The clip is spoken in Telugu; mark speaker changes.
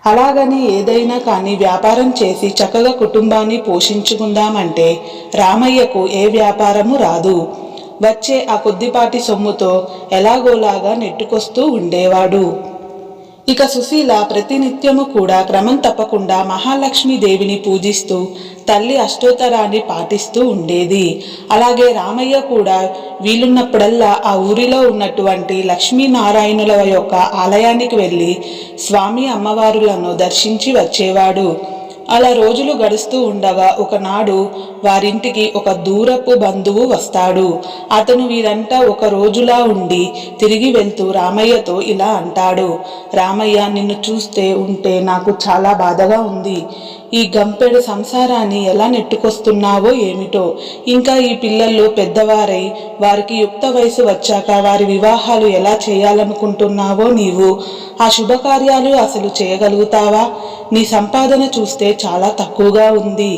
Speaker 1: అలాగని ఏదైనా కానీ వ్యాపారం చేసి చక్కగా కుటుంబాన్ని పోషించుకుందామంటే రామయ్యకు ఏ వ్యాపారము రాదు. వచ్చే ఆ కొద్దిపాటి సొమ్ముతో ఎలాగోలాగా నెట్టుకొస్తూ ఉండేవాడు. ఇక సుశీల ప్రతినిత్యము కూడా క్రమం తప్పకుండా మహాలక్ష్మీదేవిని పూజిస్తూ తల్లి అష్టోత్తరాన్ని పాటిస్తూ ఉండేది. అలాగే రామయ్య కూడా వీలున్నప్పుడల్లా ఆ ఊరిలో ఉన్నటువంటి లక్ష్మీనారాయణుల యొక్క ఆలయానికి వెళ్ళి స్వామి అమ్మవారులను దర్శించి వచ్చేవాడు. అలా రోజులు గడుస్తూ ఉండగా ఒకనాడు వారింటికి ఒక దూరపు బంధువు వస్తాడు. అతను వీరంతా ఒక రోజులా ఉండి తిరిగి వెళ్తూ రామయ్యతో ఇలా అంటాడు. రామయ్య, నిన్ను చూస్తే ఉంటే నాకు చాలా బాధగా ఉంది. ఈ గంపెడు సంసారాన్ని ఎలా నెట్టుకొస్తున్నావో ఏమిటో. ఇంకా ఈ పిల్లలు పెద్దవారై వారికి యుక్త వయసు వచ్చాక వారి వివాహాలు ఎలా చేయాలనుకుంటున్నావో నీవు. ఆ శుభకార్యాలు అసలు చేయగలుగుతావా? నీ సంపాదన చూస్తే చాలా తక్కువగా ఉంది.